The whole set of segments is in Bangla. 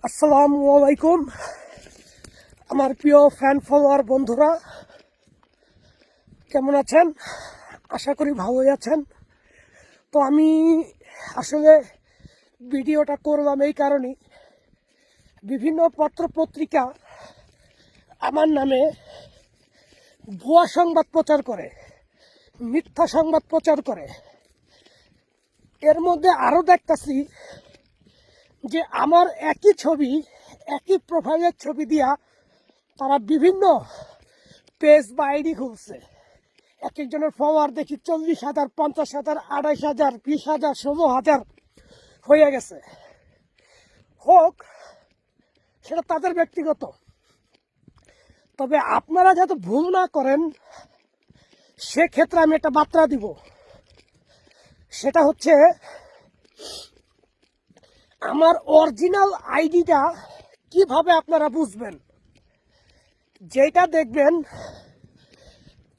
আসসালামু আলাইকুম আমার প্রিয় ফ্যান ফলোয়ার বন্ধুরা, কেমন আছেন? আশা করি ভালোই আছেন। তো আমি আসলে ভিডিওটা করলাম এই কারণেই, বিভিন্ন পত্রপত্রিকা আমার নামে ভুয়া সংবাদ প্রচার করে, মিথ্যা সংবাদ প্রচার করে। এর মধ্যে আরও দেখতেছি যে আমার একই ছবি, একই প্রোফাইলের ছবি দিয়া তারা বিভিন্ন পেজ বা আইডি খুলছে। এক একজনের ফলোয়ার দেখি 40,000, 50,000, 28,000, 20,000, 16,000 হয়ে গেছে। হোক, সেটা তাদের ব্যক্তিগত। তবে আপনারা যাতে ভুল না করেন সেক্ষেত্রে আমি একটা বার্তা দিব। সেটা হচ্ছে, আমার অরিজিনাল আইডিটা কিভাবে আপনারা বুঝবেন? যেটা দেখবেন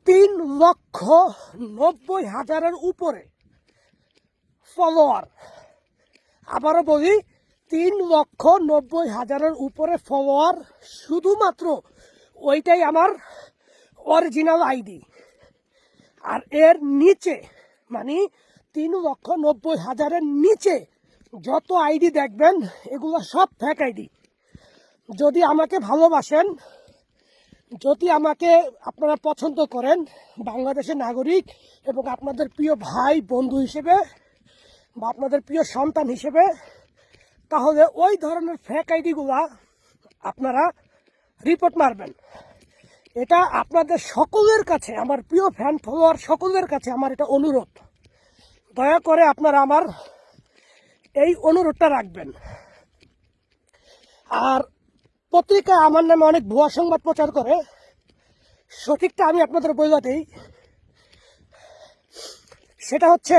3,90,000-এর উপরে ফলোয়ার। আবারও বলি, 3,90,000-এর উপরে ফলোয়ার, শুধুমাত্র ওইটাই আমার অরিজিনাল আইডি। আর এর নিচে, মানে 3,90,000-এর নিচে যত আইডি দেখবেন এগুলো সব ফেক আইডি। যদি আমাকে ভালোবাসেন, যদি আমাকে আপনারা পছন্দ করেন বাংলাদেশের নাগরিক এবং আপনাদের প্রিয় ভাই বন্ধু হিসেবে বা আপনাদের প্রিয় সন্তান হিসেবে, তাহলে ওই ধরনের ফেক আইডিগুলা আপনারা রিপোর্ট মারবেন। এটা আপনাদের সকলের কাছে, আমার প্রিয় ফ্যান ফলোয়ার সকলের কাছে আমার এটা অনুরোধ। দয়া করে আপনারা আমার এই অনুরোধটা রাখবেন। আর পত্রিকায় আমার নামে অনেক ভুয়া সংবাদ প্রচার করে, সঠিকটা আমি আপনাদের বলে দিই। সেটা হচ্ছে,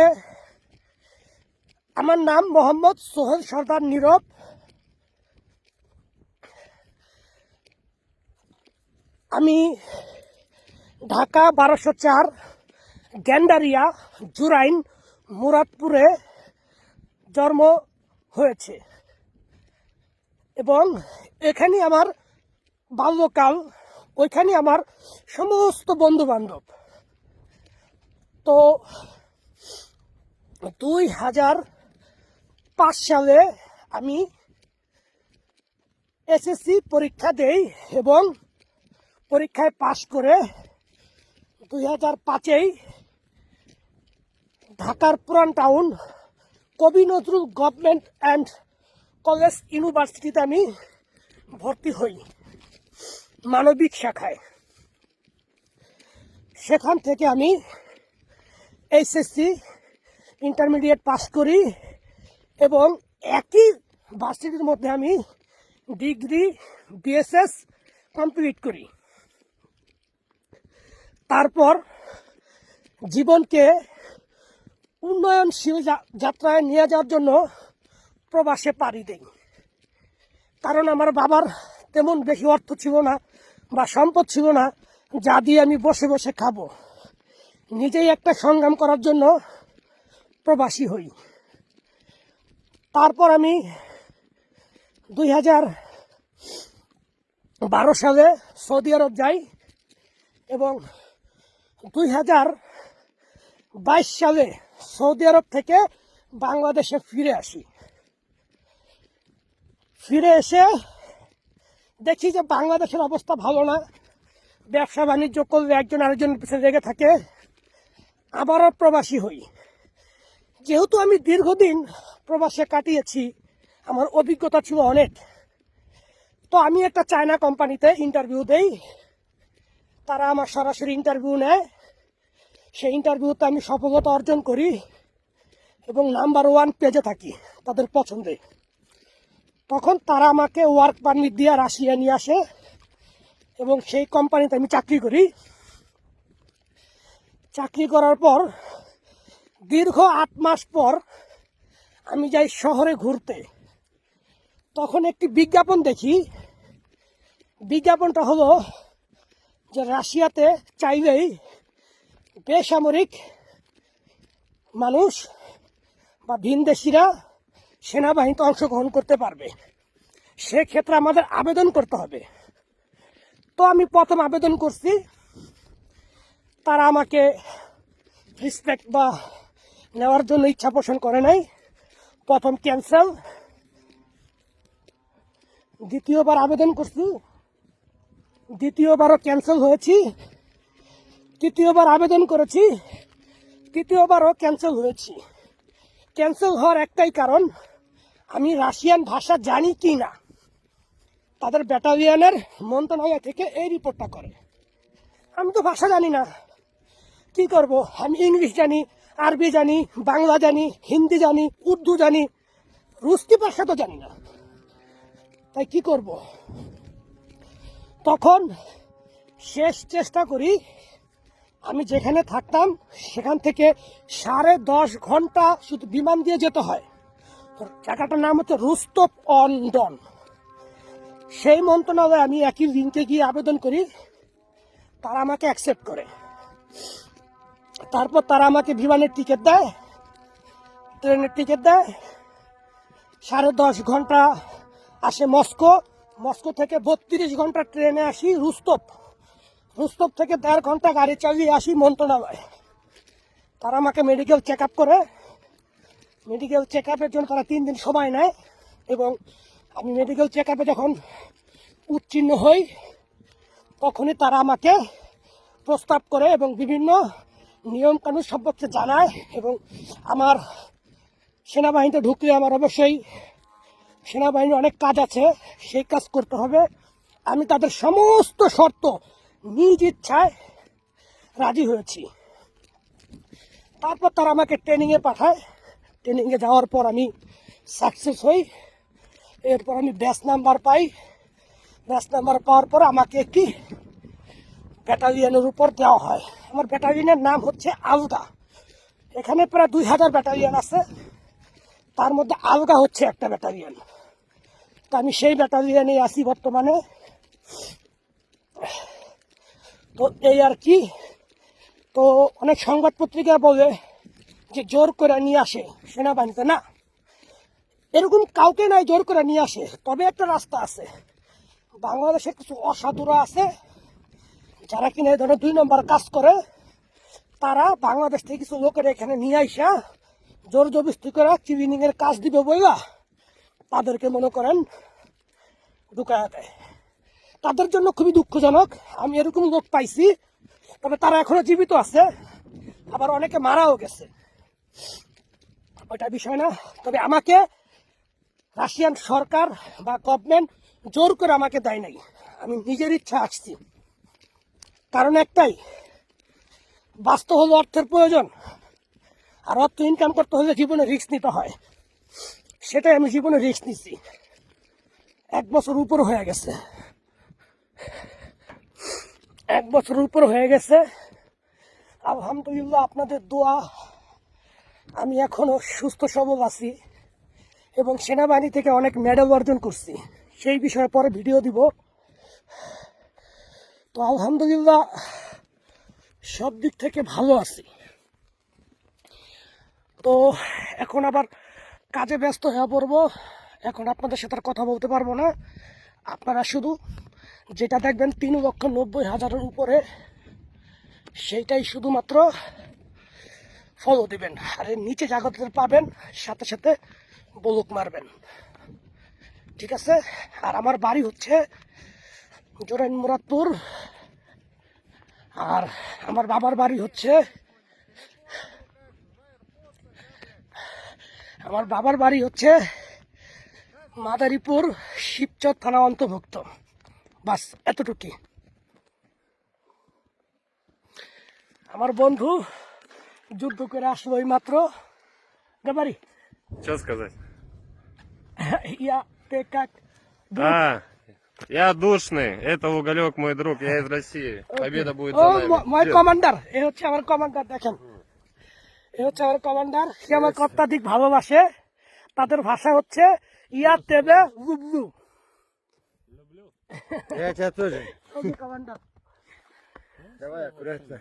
আমার নাম মোহাম্মদ সোহেল সর্দার নীরব। আমি ঢাকা 1204 গ্যান্ডারিয়া জুরাইন মুরাদপুরে জন্ম হয়েছে এবং এখানে আমার বাল্যকাল, ওইখানে আমার সমস্ত বন্ধু বান্ধব। তো 2005 সালে আমি এসএসসি পরীক্ষা দেই এবং পরীক্ষায় পাশ করে 2005-এই ঢাকার পুরান টাউন কবি নজরুল গভর্নমেন্ট অ্যান্ড কলেজ ইউনিভার্সিটিতে আমি ভর্তি হই মানবিক শাখায়। সেখান থেকে আমি এইচএসসি ইন্টারমিডিয়েট পাস করি এবং একই ভার্সিটির মধ্যে আমি ডিগ্রি বিএসএস কমপ্লিট করি। তারপর জীবনকে উন্নয়নশীল যাত্রায় নিয়ে যাওয়ার জন্য প্রবাসে পাড়ি দেই। কারণ আমার বাবার তেমন বেশি অর্থ ছিল না বা সম্পদ ছিল না যা দিয়ে আমি বসে বসে খাবো। নিজেই একটা সংগ্রাম করার জন্য প্রবাসী হই। তারপর আমি 2012 সালে সৌদি আরব যাই এবং 2022 সালে সৌদি আরব থেকে বাংলাদেশে ফিরে আসি। ফিরে এসে দেখি যে বাংলাদেশের অবস্থা ভালো না। ব্যবসা বাণিজ্য করলে একজন আরেকজনের পিছনে লেগে থাকে। আবারও প্রবাসী হই। যেহেতু আমি দীর্ঘদিন প্রবাসে কাটিয়েছি, আমার অভিজ্ঞতা ছিল অনেক। তো আমি একটা চায়না কোম্পানিতে ইন্টারভিউ দেই। তারা আমার সরাসরি ইন্টারভিউ নেয়। সেই ইন্টারভিউতে আমি সফলতা অর্জন করি এবং নাম্বার 1 পেজে থাকি তাদের পছন্দে। তখন তারা আমাকে ওয়ার্ক পারমিট দিয়ে রাশিয়া নিয়ে আসে এবং সেই কোম্পানিতে আমি চাকরি করি। চাকরি করার পর দীর্ঘ 8 মাস পর আমি যাই শহরে ঘুরতে। তখন একটি বিজ্ঞাপন দেখি। বিজ্ঞাপনটা হলো যে রাশিয়াতে চাইলেই বেসামরিক মানুষ বা ভিনদেশিরা সেনাবাহিনীতে অংশগ্রহণ করতে পারবে। সেক্ষেত্রে আমাদের আবেদন করতে হবে। তো আমি প্রথম আবেদন করছি, তারা আমাকে রিসপেক্ট বা নেওয়ার জন্য ইচ্ছা পোষণ করে নাই। প্রথম ক্যান্সেল, দ্বিতীয়বার আবেদন করছি, দ্বিতীয়বারও ক্যান্সেল হয়েছি, তৃতীয়বার আবেদন করেছি, তৃতীয়বারও ক্যান্সেল হয়েছি। ক্যান্সেল হওয়ার একটাই কারণ, আমি রাশিয়ান ভাষা জানি কি না। তাদের ব্যাটালিয়নের মন্ত্রণালয় থেকে এই রিপোর্টটা করে। আমি তো ভাষা জানি না, কি করব? আমি ইংলিশ জানি, আরবি জানি, বাংলা জানি, হিন্দি জানি, উর্দু জানি, রুস্তি ভাষা তো জানি না, তাই কি করব? তখন শেষ চেষ্টা করি, আমি যেখানে থাকতাম সেখান থেকে 10.5 ঘন্টা শুধু বিমান দিয়ে যেতে হয়। জায়গাটার নাম হচ্ছে রোস্টভ অন ডন। সেই মন্ত্রণালয়ে আমি একই লিঙ্কে গিয়ে আবেদন করি, তারা আমাকে অ্যাকসেপ্ট করে। তারপর তারা আমাকে বিমানের টিকিট দেয়, ট্রেনের টিকিট দেয়, 10.5 ঘন্টা আসে মস্কো, মস্কো থেকে 32 ঘন্টা ট্রেনে আসি রোস্টভ, রোস্টভ থেকে 1.5 ঘন্টা গাড়ি চালিয়ে আসি মন্ত্রণালয়। তারা আমাকে মেডিকেল চেক আপ করে, মেডিকেল চেক আপের জন্য তারা 3 দিন সময় নেয়, এবং আমি মেডিকেল চেক আপে যখন উত্তীর্ণ হই তখনই তারা আমাকে প্রস্তাব করে এবং বিভিন্ন নিয়মকানুন সম্পর্কে জানায়। এবং আমার সেনাবাহিনীতে ঢুকলে আমার অবশ্যই সেনাবাহিনীর অনেক কাজ আছে, সেই কাজ করতে হবে। আমি তাদের সমস্ত শর্ত নিজ ইচ্ছায় রাজি হয়েছি। তারপর তারা আমাকে ট্রেনিংয়ে পাঠায়, ট্রেনিংয়ে যাওয়ার পর আমি সাকসেস হই। এরপর আমি ব্যাচ নাম্বার পাই, ব্যাচ নাম্বার পাওয়ার পর আমাকে একটি ব্যাটালিয়নের উপর দেওয়া হয়। আমার ব্যাটালিয়নের নাম হচ্ছে আলগা। এখানে প্রায় 2000 ব্যাটালিয়ন আছে, তার মধ্যে আলগা হচ্ছে একটা ব্যাটালিয়ন। তো আমি সেই ব্যাটালিয়নে আছি বর্তমানে। তো এই আর কি। তো অনেক সংবাদ পত্রিকা বলে যে জোর করে নিয়ে আসে সেনাবাহিনীতে, না, এরকম কাউকে নাই জোর করে নিয়ে আসে। তবে একটা রাস্তা আছে, বাংলাদেশে কিছু অসাধুরা আছে যারা কিনা এই ধরনের 2 নম্বর কাজ করে। তারা বাংলাদেশ থেকে কিছু লোকের এখানে নিয়ে আসা জোর জবরদস্তি করে ক্লিনিং এর কাজ দিবে বইলা তাদেরকে মনে করেন ঢুকায়া দেয়। তাদের জন্য খুবই দুঃখজনক, আমি এরকম লোক পাইছি। তবে তারা এখনো জীবিত আছে, আবার অনেকে মারাও গেছে, ওইটা বিষয় না। তবে আমাকে রাশিয়ান সরকার বা গভর্নমেন্ট জোর করে আমাকে দেয় নাই, আমি নিজের ইচ্ছা আসছি। কারণ একটাই, বাস্তব হলো অর্থের প্রয়োজন, আর অর্থ ইনকাম করতে হলে জীবনে রিস্ক নিতে হয়। সেটাই আমি জীবনে রিস্ক নিচ্ছি। 1 বছর উপর হয়ে গেছে, 1 বছর উপর হয়ে গেছে। আলহামদুলিল্লাহ, আপনাদের দোয়া আমি এখনো সুস্থ সবল আছি এবং সেনাবাহিনী থেকে অনেক মেডেল অর্জন করছি, সেই বিষয়ে পরে ভিডিও দিব। তো আলহামদুলিল্লাহ সব দিক থেকে ভালো আছি। তো এখন আবার কাজে ব্যস্ত হয়ে পড়বো, এখন আপনাদের সাথে আর কথা বলতে পারবো না। আপনারা শুধু যেটা দেখবেন 3,90,000 উপরে, সেইটাই শুধুমাত্র ফলো দিবেন। আর এর নিচে জায়গাতে পাবেন, সাথে সাথে বলুক মারবেন, ঠিক আছে? আর আমার বাড়ি হচ্ছে জোরাইন মুরাদপুর, আর আমার বাবার বাড়ি হচ্ছে মাদারীপুর শিবচর থানা অন্তর্ভুক্ত। বাস এতটুকুই। আমার বন্ধু যুদ্ধ করে আসলো এই মাত্র। গাবারি Что сказать? ইয়া তে কাক Я душный, это Уголек, мой друг, я из России. Победа будет ও за нами. মাই Дед. কমান্ডার, এ হচ্ছে আমার কমান্ডার। দেখেন, এ হচ্ছে আমার কমান্ডার। সে আমার অত্যাধিক ভালোবাসে। তাদের ভাষা হচ্ছে ইয়া তেবে লুবলু। Я тебя тоже. কমান্ডার Давай, аккуратно.